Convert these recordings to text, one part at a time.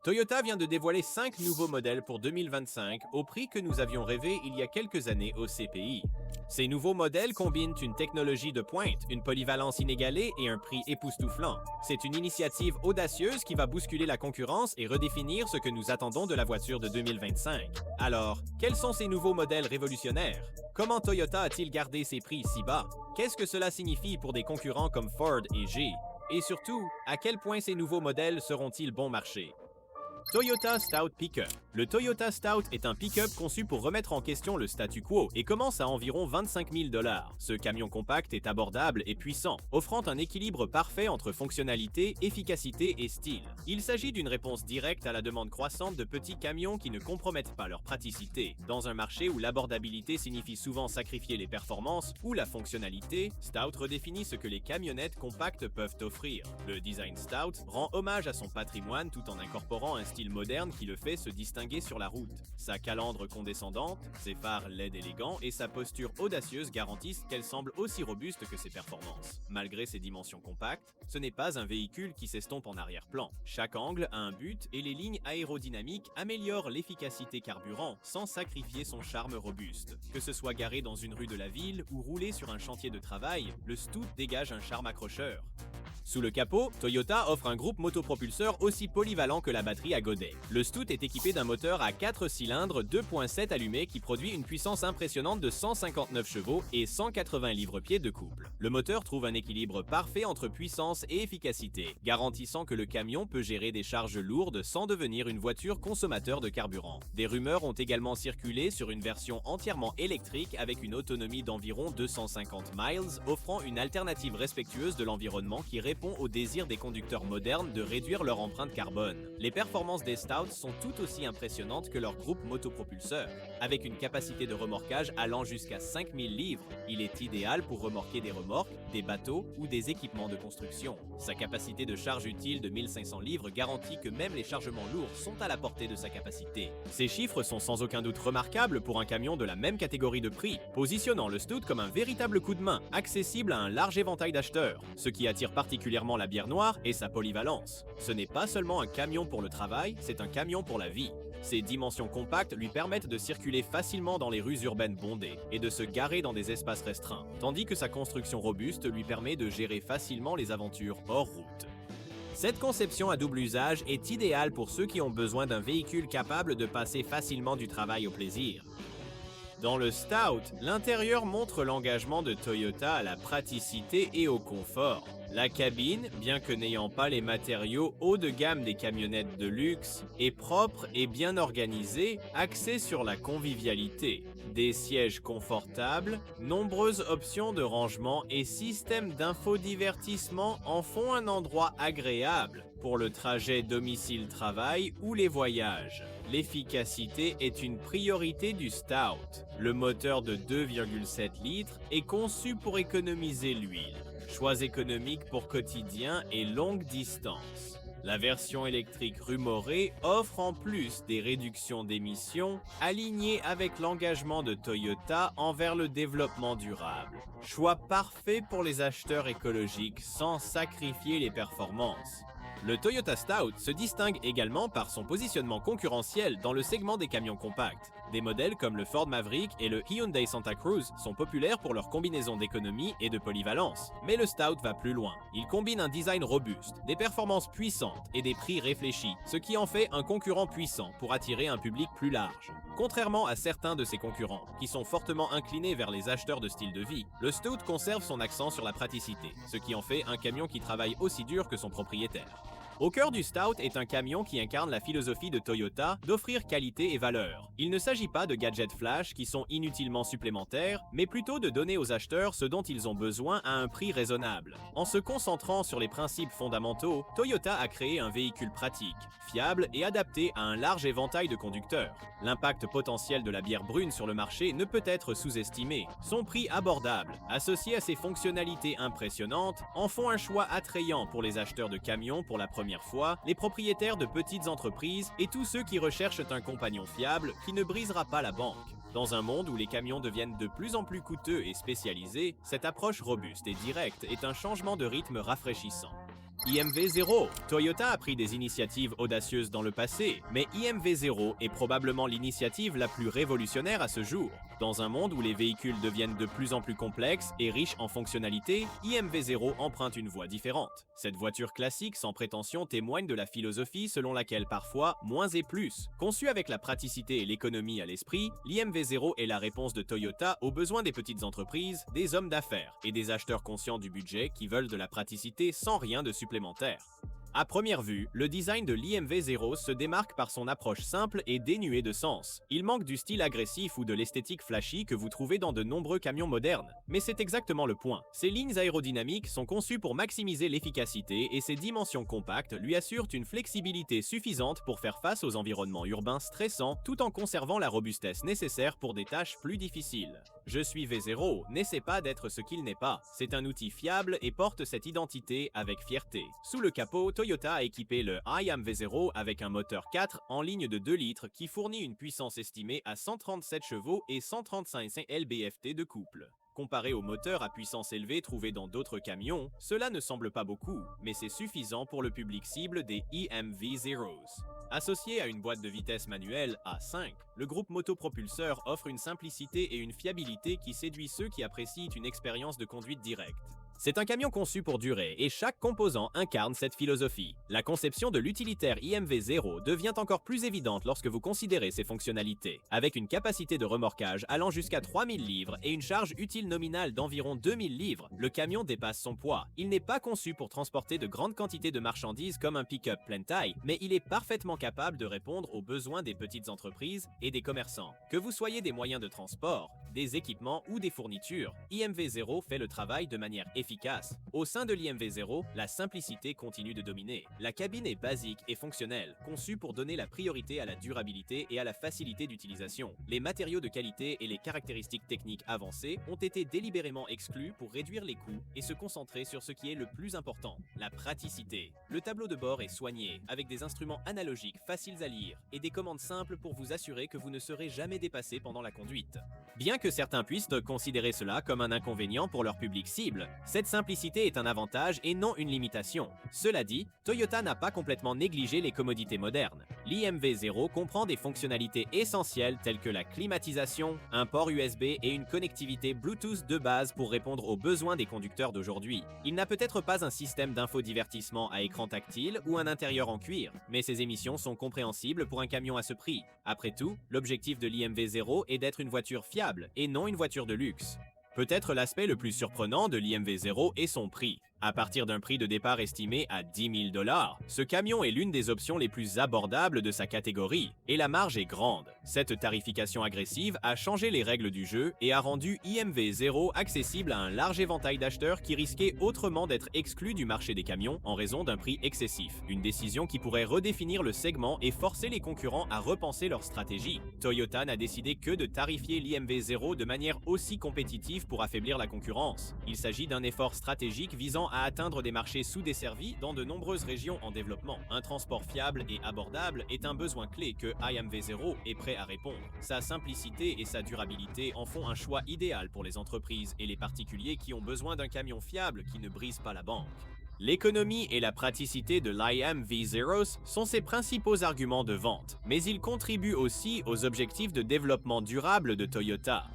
Toyota vient de dévoiler 5 nouveaux modèles pour 2025 au prix que nous avions rêvé il y a quelques années au CPI. Ces nouveaux modèles combinent une technologie de pointe, une polyvalence inégalée et un prix époustouflant. C'est une initiative audacieuse qui va bousculer la concurrence et redéfinir ce que nous attendons de la voiture de 2025. Alors, quels sont ces nouveaux modèles révolutionnaires? Comment Toyota a-t-il gardé ses prix si bas? Qu'est-ce que cela signifie pour des concurrents comme Ford et G? Et surtout, à quel point ces nouveaux modèles seront-ils bon marché? Toyota Stout Pickup. Le Toyota Stout est un pick-up conçu pour remettre en question le statu quo et commence à environ 25 000 $. Ce camion compact est abordable et puissant, offrant un équilibre parfait entre fonctionnalité, efficacité et style. Il s'agit d'une réponse directe à la demande croissante de petits camions qui ne compromettent pas leur praticité. Dans un marché où l'abordabilité signifie souvent sacrifier les performances ou la fonctionnalité, Stout redéfinit ce que les camionnettes compactes peuvent offrir. Le design Stout rend hommage à son patrimoine tout en incorporant un style moderne qui le fait se distinguer sur la route. Sa calandre condescendante, ses phares LED élégants et sa posture audacieuse garantissent qu'elle semble aussi robuste que ses performances. Malgré ses dimensions compactes, ce n'est pas un véhicule qui s'estompe en arrière-plan. Chaque angle a un but et les lignes aérodynamiques améliorent l'efficacité carburant sans sacrifier son charme robuste. Que ce soit garé dans une rue de la ville ou roulé sur un chantier de travail, le Stout dégage un charme accrocheur. Sous le capot, Toyota offre un groupe motopropulseur aussi polyvalent que la batterie à godet. Le Stout est équipé d'un moteur à 4 cylindres 2.7 allumé qui produit une puissance impressionnante de 159 chevaux et 180 livres-pieds de couple. Le moteur trouve un équilibre parfait entre puissance et efficacité, garantissant que le camion peut gérer des charges lourdes sans devenir une voiture consommateur de carburant. Des rumeurs ont également circulé sur une version entièrement électrique avec une autonomie d'environ 250 miles, offrant une alternative respectueuse de l'environnement qui répond au désir des conducteurs modernes de réduire leur empreinte carbone. Les performances des Stouts sont tout aussi impressionnantes que leur groupe motopropulseur. Avec une capacité de remorquage allant jusqu'à 5000 livres, il est idéal pour remorquer des remorques, des bateaux ou des équipements de construction. Sa capacité de charge utile de 1500 livres garantit que même les chargements lourds sont à la portée de sa capacité. Ces chiffres sont sans aucun doute remarquables pour un camion de la même catégorie de prix, positionnant le Stout comme un véritable coup de main, accessible à un large éventail d'acheteurs. Ce qui attire particulièrement la bière noire est sa polyvalence. Ce n'est pas seulement un camion pour le travail, c'est un camion pour la vie. Ses dimensions compactes lui permettent de circuler facilement dans les rues urbaines bondées et de se garer dans des espaces restreints, tandis que sa construction robuste lui permet de gérer facilement les aventures hors route. Cette conception à double usage est idéale pour ceux qui ont besoin d'un véhicule capable de passer facilement du travail au plaisir. Dans le Stout, l'intérieur montre l'engagement de Toyota à la praticité et au confort. La cabine, bien que n'ayant pas les matériaux haut de gamme des camionnettes de luxe, est propre et bien organisée, axée sur la convivialité. Des sièges confortables, nombreuses options de rangement et systèmes d'infodivertissement en font un endroit agréable pour le trajet domicile-travail ou les voyages. L'efficacité est une priorité du Stout. Le moteur de 2,7 litres est conçu pour économiser l'huile. Choix économiques pour quotidien et longue distance. La version électrique rumorée offre en plus des réductions d'émissions alignées avec l'engagement de Toyota envers le développement durable. Choix parfait pour les acheteurs écologiques sans sacrifier les performances. Le Toyota Stout se distingue également par son positionnement concurrentiel dans le segment des camions compacts. Des modèles comme le Ford Maverick et le Hyundai Santa Cruz sont populaires pour leur combinaison d'économie et de polyvalence. Mais le Stout va plus loin. Il combine un design robuste, des performances puissantes et des prix réfléchis, ce qui en fait un concurrent puissant pour attirer un public plus large. Contrairement à certains de ses concurrents, qui sont fortement inclinés vers les acheteurs de style de vie, le Stout conserve son accent sur la praticité, ce qui en fait un camion qui travaille aussi dur que son propriétaire. Au cœur du Stout est un camion qui incarne la philosophie de Toyota d'offrir qualité et valeur. Il ne s'agit pas de gadgets flash qui sont inutilement supplémentaires, mais plutôt de donner aux acheteurs ce dont ils ont besoin à un prix raisonnable. En se concentrant sur les principes fondamentaux, Toyota a créé un véhicule pratique, fiable et adapté à un large éventail de conducteurs. L'impact potentiel de la bière brune sur le marché ne peut être sous-estimé. Son prix abordable, associé à ses fonctionnalités impressionnantes, en font un choix attrayant pour les acheteurs de camions pour la première fois, les propriétaires de petites entreprises et tous ceux qui recherchent un compagnon fiable qui ne brisera pas la banque. Dans un monde où les camions deviennent de plus en plus coûteux et spécialisés, cette approche robuste et directe est un changement de rythme rafraîchissant. IMV 0. Toyota a pris des initiatives audacieuses dans le passé, mais IMV 0 est probablement l'initiative la plus révolutionnaire à ce jour. Dans un monde où les véhicules deviennent de plus en plus complexes et riches en fonctionnalités, IMV 0 emprunte une voie différente. Cette voiture classique sans prétention témoigne de la philosophie selon laquelle parfois moins est plus. Conçue avec la praticité et l'économie à l'esprit, l'IMV 0 est la réponse de Toyota aux besoins des petites entreprises, des hommes d'affaires et des acheteurs conscients du budget qui veulent de la praticité sans rien de supplémentaire. À première vue, le design de l'IMV 0 se démarque par son approche simple et dénuée de sens. Il manque du style agressif ou de l'esthétique flashy que vous trouvez dans de nombreux camions modernes. Mais c'est exactement le point. Ses lignes aérodynamiques sont conçues pour maximiser l'efficacité et ses dimensions compactes lui assurent une flexibilité suffisante pour faire face aux environnements urbains stressants tout en conservant la robustesse nécessaire pour des tâches plus difficiles. Je suis V0 n'essaie pas d'être ce qu'il n'est pas. C'est un outil fiable et porte cette identité avec fierté. Sous le capot, Toyota a équipé le IM V0 avec un moteur 4 en ligne de 2 litres qui fournit une puissance estimée à 137 chevaux et 135 lb-ft de couple. Comparé aux moteurs à puissance élevée trouvés dans d'autres camions, cela ne semble pas beaucoup, mais c'est suffisant pour le public cible des IMV Zeros. Associé à une boîte de vitesse manuelle A5, le groupe motopropulseur offre une simplicité et une fiabilité qui séduit ceux qui apprécient une expérience de conduite directe. C'est un camion conçu pour durer et chaque composant incarne cette philosophie. La conception de l'utilitaire IMV 0 devient encore plus évidente lorsque vous considérez ses fonctionnalités. Avec une capacité de remorquage allant jusqu'à 3000 livres et une charge utile nominale d'environ 2000 livres, le camion dépasse son poids. Il n'est pas conçu pour transporter de grandes quantités de marchandises comme un pick-up pleine taille, mais il est parfaitement capable de répondre aux besoins des petites entreprises et des commerçants. Que vous soyez des moyens de transport, des équipements ou des fournitures, IMV 0 fait le travail de manière efficace. Au sein de l'IMV 0, la simplicité continue de dominer. La cabine est basique et fonctionnelle, conçue pour donner la priorité à la durabilité et à la facilité d'utilisation. Les matériaux de qualité et les caractéristiques techniques avancées ont été délibérément exclus pour réduire les coûts et se concentrer sur ce qui est le plus important, la praticité. Le tableau de bord est soigné, avec des instruments analogiques faciles à lire et des commandes simples pour vous assurer que vous ne serez jamais dépassé pendant la conduite. Bien que certains puissent considérer cela comme un inconvénient pour leur public cible, cette simplicité est un avantage et non une limitation. Cela dit, Toyota n'a pas complètement négligé les commodités modernes. L'IMV 0 comprend des fonctionnalités essentielles telles que la climatisation, un port USB et une connectivité Bluetooth de base pour répondre aux besoins des conducteurs d'aujourd'hui. Il n'a peut-être pas un système d'infodivertissement à écran tactile ou un intérieur en cuir, mais ses émissions sont compréhensibles pour un camion à ce prix. Après tout, l'objectif de l'IMV 0 est d'être une voiture fiable et non une voiture de luxe. Peut-être l'aspect le plus surprenant de l'IMV 0 est son prix. À partir d'un prix de départ estimé à 10 000 $, ce camion est l'une des options les plus abordables de sa catégorie, et la marge est grande. Cette tarification agressive a changé les règles du jeu et a rendu IMV 0 accessible à un large éventail d'acheteurs qui risquaient autrement d'être exclus du marché des camions en raison d'un prix excessif. Une décision qui pourrait redéfinir le segment et forcer les concurrents à repenser leur stratégie. Toyota n'a décidé que de tarifier l'IMV 0 de manière aussi compétitive pour affaiblir la concurrence. Il s'agit d'un effort stratégique visant à atteindre des marchés sous-desservis dans de nombreuses régions en développement. Un transport fiable et abordable est un besoin clé que IMV 0 est prêt à répondre. Sa simplicité et sa durabilité en font un choix idéal pour les entreprises et les particuliers qui ont besoin d'un camion fiable qui ne brise pas la banque. L'économie et la praticité de l'IMV 0 sont ses principaux arguments de vente, mais ils contribuent aussi aux objectifs de développement durable de Toyota.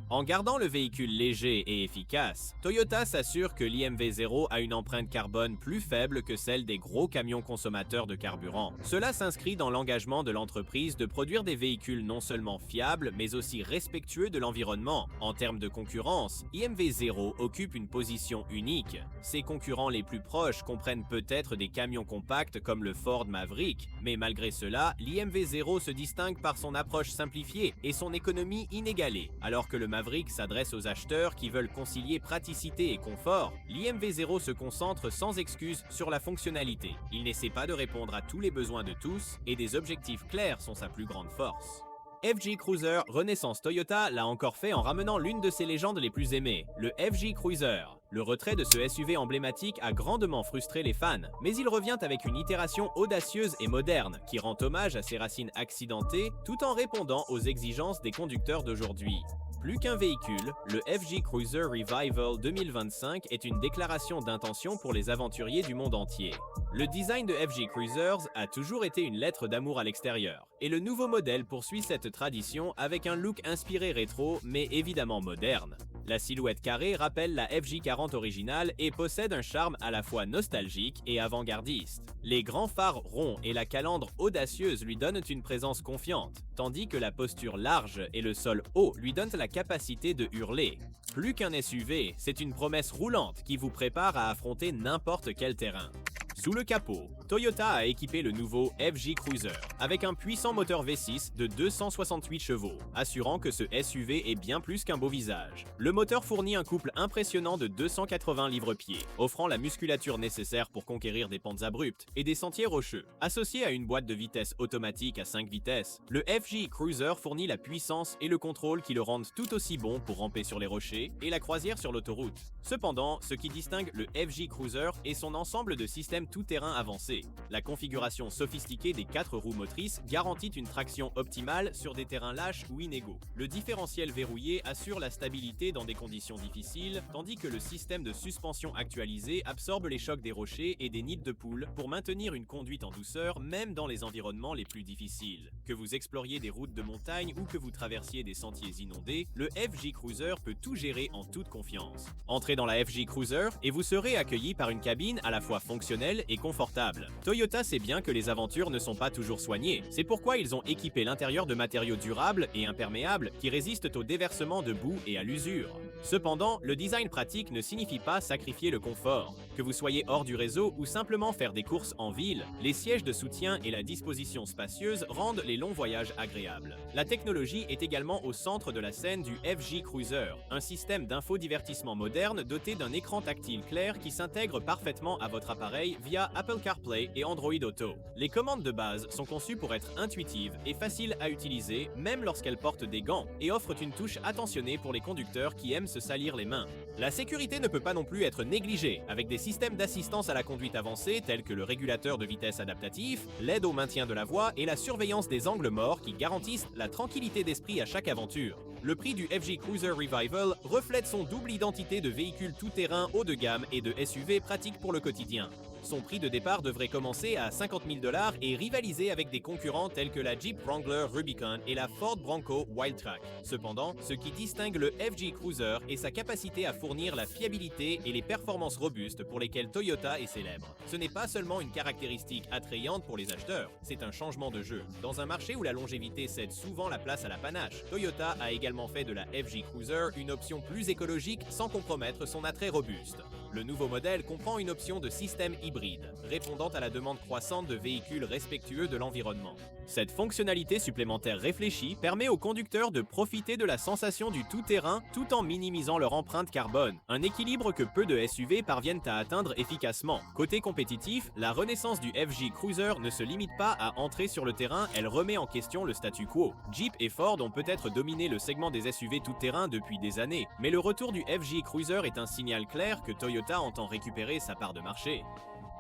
En gardant le véhicule léger et efficace, Toyota s'assure que l'IMV 0 a une empreinte carbone plus faible que celle des gros camions consommateurs de carburant. Cela s'inscrit dans l'engagement de l'entreprise de produire des véhicules non seulement fiables, mais aussi respectueux de l'environnement. En termes de concurrence, IMV 0 occupe une position unique. Ses concurrents les plus proches comprennent peut-être des camions compacts comme le Ford Maverick, mais malgré cela, l'IMV 0 se distingue par son approche simplifiée et son économie inégalée, alors que le Maverick s'adresse aux acheteurs qui veulent concilier praticité et confort. L'IMV 0 se concentre sans excuse sur la fonctionnalité. Il n'essaie pas de répondre à tous les besoins de tous et des objectifs clairs sont sa plus grande force. FJ Cruiser Renaissance Toyota l'a encore fait en ramenant l'une de ses légendes les plus aimées, le FJ Cruiser. Le retrait de ce SUV emblématique a grandement frustré les fans, mais il revient avec une itération audacieuse et moderne qui rend hommage à ses racines accidentées tout en répondant aux exigences des conducteurs d'aujourd'hui. Plus qu'un véhicule, le FJ Cruiser Revival 2025 est une déclaration d'intention pour les aventuriers du monde entier. Le design de FJ Cruisers a toujours été une lettre d'amour à l'extérieur, et le nouveau modèle poursuit cette tradition avec un look inspiré rétro mais évidemment moderne. La silhouette carrée rappelle la FJ40 originale et possède un charme à la fois nostalgique et avant-gardiste. Les grands phares ronds et la calandre audacieuse lui donnent une présence confiante, tandis que la posture large et le sol haut lui donnent la capacité de hurler. Plus qu'un SUV, c'est une promesse roulante qui vous prépare à affronter n'importe quel terrain. Sous le capot, Toyota a équipé le nouveau FJ Cruiser avec un puissant moteur V6 de 268 chevaux, assurant que ce SUV est bien plus qu'un beau visage. Le moteur fournit un couple impressionnant de 280 livres-pieds, offrant la musculature nécessaire pour conquérir des pentes abruptes et des sentiers rocheux. Associé à une boîte de vitesse automatique à 5 vitesses, le FJ Cruiser fournit la puissance et le contrôle qui le rendent tout aussi bon pour ramper sur les rochers et la croisière sur l'autoroute. Cependant, ce qui distingue le FJ Cruiser est son ensemble de systèmes tout-terrain avancés. La configuration sophistiquée des 4 roues motrices garantit une traction optimale sur des terrains lâches ou inégaux. Le différentiel verrouillé assure la stabilité dans des conditions difficiles, tandis que le système de suspension actualisé absorbe les chocs des rochers et des nids de poules pour maintenir une conduite en douceur même dans les environnements les plus difficiles. Que vous exploriez des routes de montagne ou que vous traversiez des sentiers inondés, le FJ Cruiser peut tout gérer en toute confiance. Entrez dans la FJ Cruiser et vous serez accueilli par une cabine à la fois fonctionnelle et confortable. Toyota sait bien que les aventures ne sont pas toujours soignées, c'est pourquoi ils ont équipé l'intérieur de matériaux durables et imperméables qui résistent au déversement de boue et à l'usure. Cependant, le design pratique ne signifie pas sacrifier le confort. Que vous soyez hors du réseau ou simplement faire des courses en ville, les sièges de soutien et la disposition spacieuse rendent les longs voyages agréables. La technologie est également au centre de la scène du FJ Cruiser, un système d'infodivertissement moderne doté d'un écran tactile clair qui s'intègre parfaitement à votre appareil via Apple CarPlay et Android Auto. Les commandes de base sont conçues pour être intuitives et faciles à utiliser même lorsqu'elles portent des gants et offrent une touche attentionnée pour les conducteurs qui aiment se salir les mains. La sécurité ne peut pas non plus être négligée, avec des systèmes d'assistance à la conduite avancés tels que le régulateur de vitesse adaptatif, l'aide au maintien de la voie et la surveillance des angles morts qui garantissent la tranquillité d'esprit à chaque aventure. Le prix du FJ Cruiser Revival reflète son double identité de véhicule tout-terrain haut de gamme et de SUV pratique pour le quotidien. Son prix de départ devrait commencer à 50 000 $ et rivaliser avec des concurrents tels que la Jeep Wrangler Rubicon et la Ford Bronco Wildtrak. Cependant, ce qui distingue le FJ Cruiser est sa capacité à fournir la fiabilité et les performances robustes pour lesquelles Toyota est célèbre. Ce n'est pas seulement une caractéristique attrayante pour les acheteurs, c'est un changement de jeu. Dans un marché où la longévité cède souvent la place à la panache, Toyota a également fait de la FJ Cruiser une option plus écologique sans compromettre son attrait robuste. Le nouveau modèle comprend une option de système hybride, répondant à la demande croissante de véhicules respectueux de l'environnement. Cette fonctionnalité supplémentaire réfléchie permet aux conducteurs de profiter de la sensation du tout-terrain tout en minimisant leur empreinte carbone, un équilibre que peu de SUV parviennent à atteindre efficacement. Côté compétitif, la renaissance du FJ Cruiser ne se limite pas à entrer sur le terrain, elle remet en question le statu quo. Jeep et Ford ont peut-être dominé le segment des SUV tout-terrain depuis des années, mais le retour du FJ Cruiser est un signal clair que Toyota entend récupérer sa part de marché.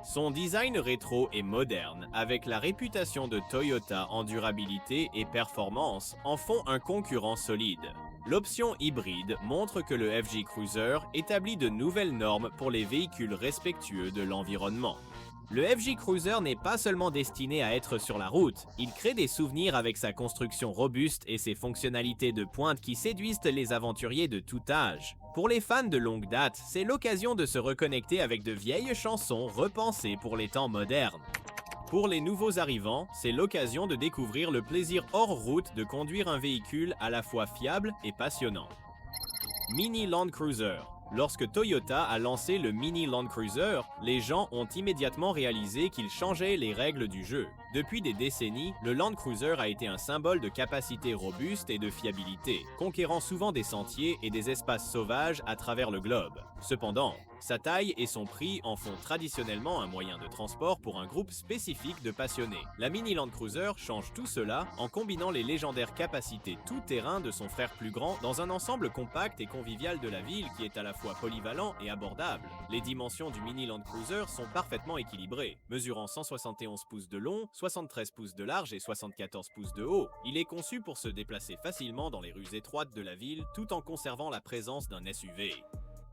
Son design rétro et moderne, avec la réputation de Toyota en durabilité et performance, en font un concurrent solide. L'option hybride montre que le FJ Cruiser établit de nouvelles normes pour les véhicules respectueux de l'environnement. Le FJ Cruiser n'est pas seulement destiné à être sur la route, il crée des souvenirs avec sa construction robuste et ses fonctionnalités de pointe qui séduisent les aventuriers de tout âge. Pour les fans de longue date, c'est l'occasion de se reconnecter avec de vieilles chansons repensées pour les temps modernes. Pour les nouveaux arrivants, c'est l'occasion de découvrir le plaisir hors route de conduire un véhicule à la fois fiable et passionnant. Mini Land Cruiser. Lorsque Toyota a lancé le Mini Land Cruiser, les gens ont immédiatement réalisé qu'il changeait les règles du jeu. Depuis des décennies, le Land Cruiser a été un symbole de capacité robuste et de fiabilité, conquérant souvent des sentiers et des espaces sauvages à travers le globe. Cependant, sa taille et son prix en font traditionnellement un moyen de transport pour un groupe spécifique de passionnés. La Mini Land Cruiser change tout cela en combinant les légendaires capacités tout-terrain de son frère plus grand dans un ensemble compact et convivial de la ville qui est à la fois polyvalent et abordable. Les dimensions du Mini Land Cruiser sont parfaitement équilibrées, mesurant 171 pouces de long, 73 pouces de large et 74 pouces de haut. Il est conçu pour se déplacer facilement dans les rues étroites de la ville tout en conservant la présence d'un SUV.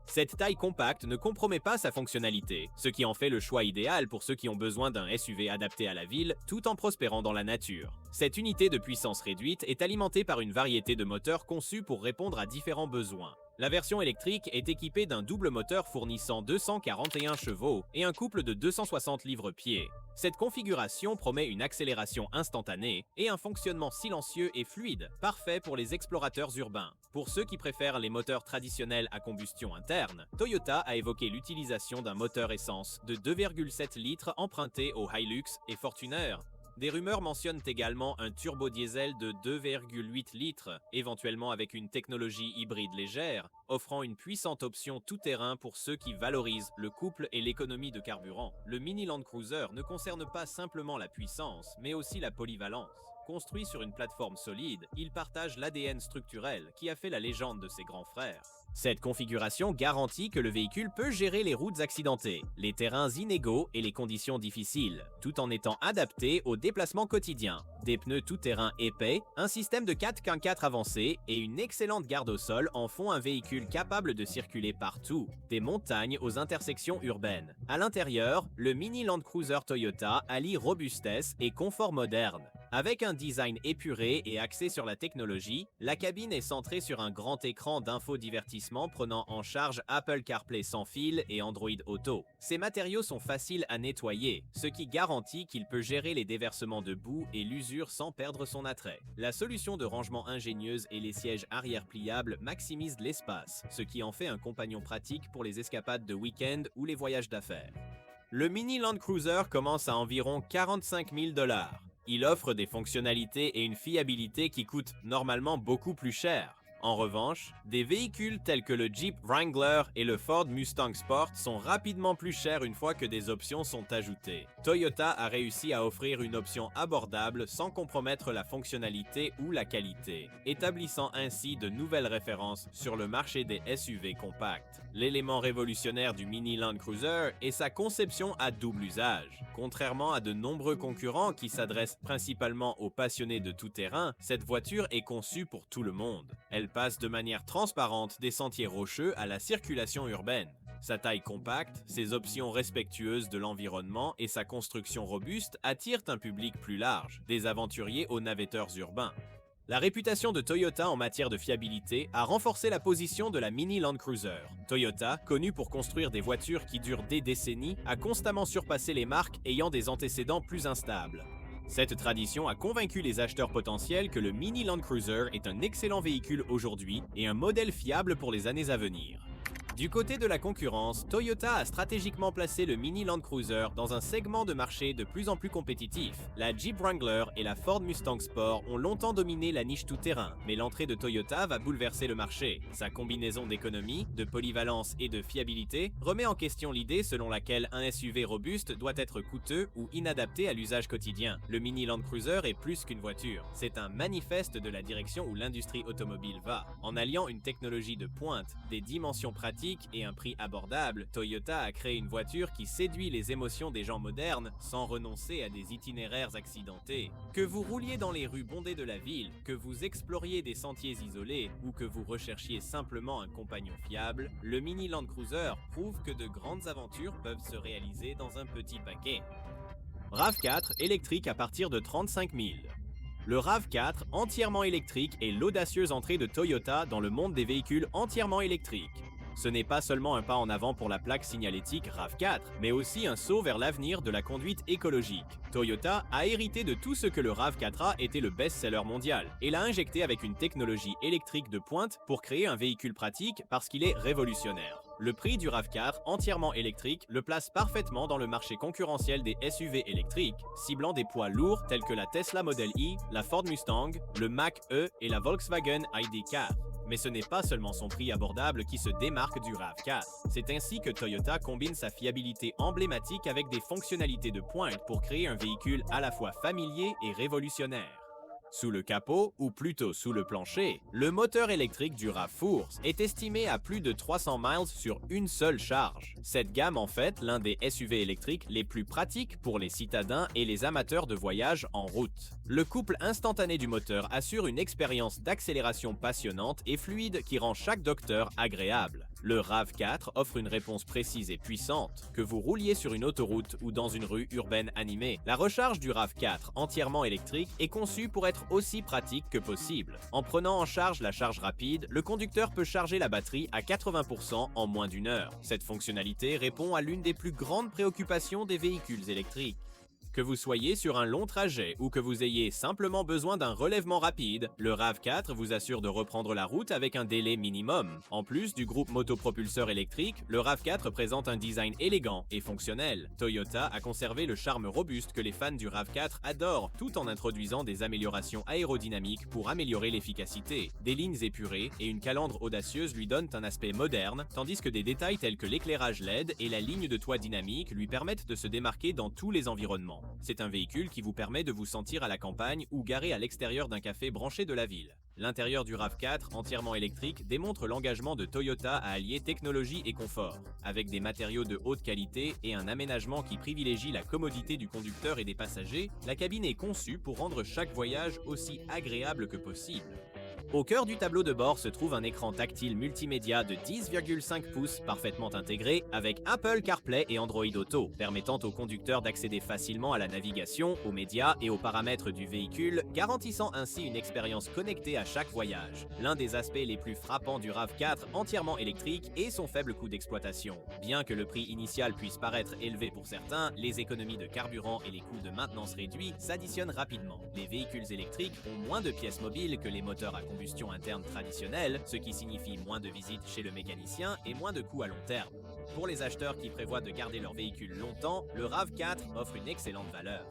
Cette taille compacte ne compromet pas sa fonctionnalité, ce qui en fait le choix idéal pour ceux qui ont besoin d'un SUV adapté à la ville tout en prospérant dans la nature. Cette unité de puissance réduite est alimentée par une variété de moteurs conçus pour répondre à différents besoins. La version électrique est équipée d'un double moteur fournissant 241 chevaux et un couple de 260 livres-pieds. Cette configuration promet une accélération instantanée et un fonctionnement silencieux et fluide, parfait pour les explorateurs urbains. Pour ceux qui préfèrent les moteurs traditionnels à combustion interne, Toyota a évoqué l'utilisation d'un moteur essence de 2,7 litres emprunté au Hilux et Fortuner. Des rumeurs mentionnent également un turbodiesel de 2,8 litres, éventuellement avec une technologie hybride légère, offrant une puissante option tout-terrain pour ceux qui valorisent le couple et l'économie de carburant. Le Mini Land Cruiser ne concerne pas simplement la puissance, mais aussi la polyvalence. Construit sur une plateforme solide, il partage l'ADN structurel qui a fait la légende de ses grands frères. Cette configuration garantit que le véhicule peut gérer les routes accidentées, les terrains inégaux et les conditions difficiles, tout en étant adapté aux déplacements quotidiens. Des pneus tout-terrain épais, un système de 4x4 avancé et une excellente garde au sol en font un véhicule capable de circuler partout, des montagnes aux intersections urbaines. À l'intérieur, le Mini Land Cruiser Toyota allie robustesse et confort moderne. Avec un design épuré et axé sur la technologie, la cabine est centrée sur un grand écran d'infodivertissement prenant en charge Apple CarPlay sans fil et Android Auto. Ces matériaux sont faciles à nettoyer, ce qui garantit qu'il peut gérer les déversements de boue et l'usure sans perdre son attrait. La solution de rangement ingénieuse et les sièges arrière pliables maximisent l'espace, ce qui en fait un compagnon pratique pour les escapades de week-end ou les voyages d'affaires. Le Mini Land Cruiser commence à environ 45 000 $. Il offre des fonctionnalités et une fiabilité qui coûtent normalement beaucoup plus cher. En revanche, des véhicules tels que le Jeep Wrangler et le Ford Mustang Sport sont rapidement plus chers une fois que des options sont ajoutées. Toyota a réussi à offrir une option abordable sans compromettre la fonctionnalité ou la qualité, établissant ainsi de nouvelles références sur le marché des SUV compacts. L'élément révolutionnaire du Mini Land Cruiser est sa conception à double usage. Contrairement à de nombreux concurrents qui s'adressent principalement aux passionnés de tout-terrain, cette voiture est conçue pour tout le monde. Elle passe de manière transparente des sentiers rocheux à la circulation urbaine. Sa taille compacte, ses options respectueuses de l'environnement et sa construction robuste attirent un public plus large, des aventuriers aux navetteurs urbains. La réputation de Toyota en matière de fiabilité a renforcé la position de la Mini Land Cruiser. Toyota, connue pour construire des voitures qui durent des décennies, a constamment surpassé les marques ayant des antécédents plus instables. Cette tradition a convaincu les acheteurs potentiels que le Mini Land Cruiser est un excellent véhicule aujourd'hui et un modèle fiable pour les années à venir. Du côté de la concurrence, Toyota a stratégiquement placé le Mini Land Cruiser dans un segment de marché de plus en plus compétitif. La Jeep Wrangler et la Ford Mustang Sport ont longtemps dominé la niche tout-terrain, mais l'entrée de Toyota va bouleverser le marché. Sa combinaison d'économie, de polyvalence et de fiabilité remet en question l'idée selon laquelle un SUV robuste doit être coûteux ou inadapté à l'usage quotidien. Le Mini Land Cruiser est plus qu'une voiture, c'est un manifeste de la direction où l'industrie automobile va. En alliant une technologie de pointe, des dimensions pratiques et un prix abordable, Toyota a créé une voiture qui séduit les émotions des gens modernes sans renoncer à des itinéraires accidentés. Que vous rouliez dans les rues bondées de la ville, que vous exploriez des sentiers isolés ou que vous recherchiez simplement un compagnon fiable, le Mini Land Cruiser prouve que de grandes aventures peuvent se réaliser dans un petit paquet. RAV4 électrique à partir de 35 000. Le RAV4 entièrement électrique est l'audacieuse entrée de Toyota dans le monde des véhicules entièrement électriques. Ce n'est pas seulement un pas en avant pour la plaque signalétique RAV4, mais aussi un saut vers l'avenir de la conduite écologique. Toyota a hérité de tout ce que le RAV4A était le best-seller mondial, et l'a injecté avec une technologie électrique de pointe pour créer un véhicule pratique parce qu'il est révolutionnaire. Le prix du RAV4 entièrement électrique le place parfaitement dans le marché concurrentiel des SUV électriques, ciblant des poids lourds tels que la Tesla Model E, la Ford Mustang, le Mach-E et la Volkswagen ID.4. Mais ce n'est pas seulement son prix abordable qui se démarque du RAV4. C'est ainsi que Toyota combine sa fiabilité emblématique avec des fonctionnalités de pointe pour créer un véhicule à la fois familier et révolutionnaire. Sous le capot, ou plutôt sous le plancher, le moteur électrique du RAV4 est estimé à plus de 300 miles sur une seule charge. Cette gamme en fait l'un des SUV électriques les plus pratiques pour les citadins et les amateurs de voyage en route. Le couple instantané du moteur assure une expérience d'accélération passionnante et fluide qui rend chaque docteur agréable. Le RAV4 offre une réponse précise et puissante, que vous rouliez sur une autoroute ou dans une rue urbaine animée. La recharge du RAV4 entièrement électrique est conçue pour être aussi pratique que possible. En prenant en charge la charge rapide, le conducteur peut charger la batterie à 80% en moins d'une heure. Cette fonctionnalité répond à l'une des plus grandes préoccupations des véhicules électriques. Que vous soyez sur un long trajet ou que vous ayez simplement besoin d'un relèvement rapide, le RAV4 vous assure de reprendre la route avec un délai minimum. En plus du groupe motopropulseur électrique, le RAV4 présente un design élégant et fonctionnel. Toyota a conservé le charme robuste que les fans du RAV4 adorent, tout en introduisant des améliorations aérodynamiques pour améliorer l'efficacité. Des lignes épurées et une calandre audacieuse lui donnent un aspect moderne, tandis que des détails tels que l'éclairage LED et la ligne de toit dynamique lui permettent de se démarquer dans tous les environnements. C'est un véhicule qui vous permet de vous sentir à la campagne ou garé à l'extérieur d'un café branché de la ville. L'intérieur du RAV4, entièrement électrique, démontre l'engagement de Toyota à allier technologie et confort. Avec des matériaux de haute qualité et un aménagement qui privilégie la commodité du conducteur et des passagers, la cabine est conçue pour rendre chaque voyage aussi agréable que possible. Au cœur du tableau de bord se trouve un écran tactile multimédia de 10,5 pouces parfaitement intégré avec Apple CarPlay et Android Auto, permettant au conducteur d'accéder facilement à la navigation, aux médias et aux paramètres du véhicule, garantissant ainsi une expérience connectée à chaque voyage. L'un des aspects les plus frappants du RAV4 entièrement électrique est son faible coût d'exploitation. Bien que le prix initial puisse paraître élevé pour certains, les économies de carburant et les coûts de maintenance réduits s'additionnent rapidement. Les véhicules électriques ont moins de pièces mobiles que les moteurs à combustion interne traditionnelle, ce qui signifie moins de visites chez le mécanicien et moins de coûts à long terme. Pour les acheteurs qui prévoient de garder leur véhicule longtemps, le RAV4 offre une excellente valeur.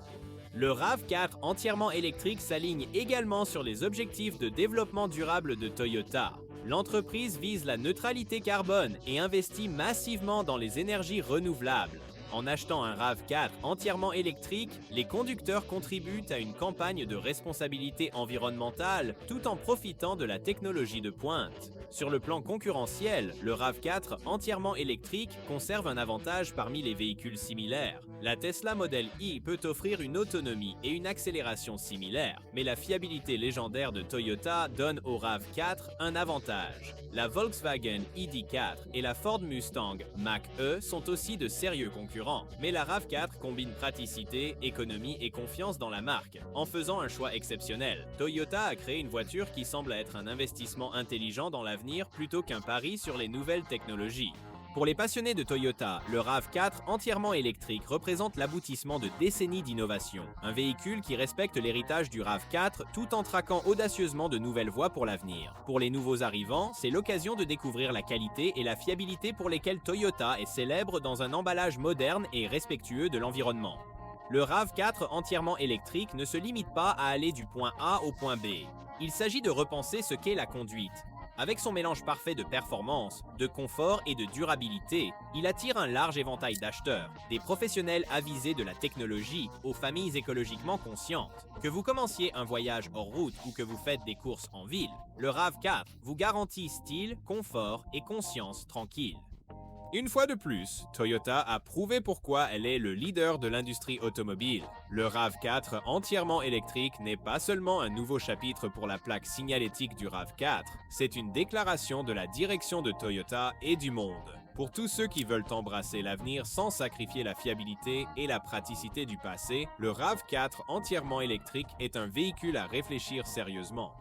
Le RAV4 entièrement électrique s'aligne également sur les objectifs de développement durable de Toyota. L'entreprise vise la neutralité carbone et investit massivement dans les énergies renouvelables. En achetant un RAV4 entièrement électrique, les conducteurs contribuent à une campagne de responsabilité environnementale tout en profitant de la technologie de pointe. Sur le plan concurrentiel, le RAV4 entièrement électrique conserve un avantage parmi les véhicules similaires. La Tesla Model I peut offrir une autonomie et une accélération similaires, mais la fiabilité légendaire de Toyota donne au RAV4 un avantage. La Volkswagen ID.4 et la Ford Mustang Mach-E sont aussi de sérieux concurrents, mais la RAV4 combine praticité, économie et confiance dans la marque. En faisant un choix exceptionnel, Toyota a créé une voiture qui semble être un investissement intelligent dans l'avenir plutôt qu'un pari sur les nouvelles technologies. Pour les passionnés de Toyota, le RAV4 entièrement électrique représente l'aboutissement de décennies d'innovation. Un véhicule qui respecte l'héritage du RAV4 tout en traquant audacieusement de nouvelles voies pour l'avenir. Pour les nouveaux arrivants, c'est l'occasion de découvrir la qualité et la fiabilité pour lesquelles Toyota est célèbre dans un emballage moderne et respectueux de l'environnement. Le RAV4 entièrement électrique ne se limite pas à aller du point A au point B. Il s'agit de repenser ce qu'est la conduite. Avec son mélange parfait de performance, de confort et de durabilité, il attire un large éventail d'acheteurs, des professionnels avisés de la technologie aux familles écologiquement conscientes. Que vous commenciez un voyage hors route ou que vous faites des courses en ville, le RAV4 vous garantit style, confort et conscience tranquille. Une fois de plus, Toyota a prouvé pourquoi elle est le leader de l'industrie automobile. Le RAV4 entièrement électrique n'est pas seulement un nouveau chapitre pour la plaque signalétique du RAV4, c'est une déclaration de la direction de Toyota et du monde. Pour tous ceux qui veulent embrasser l'avenir sans sacrifier la fiabilité et la praticité du passé, le RAV4 entièrement électrique est un véhicule à réfléchir sérieusement.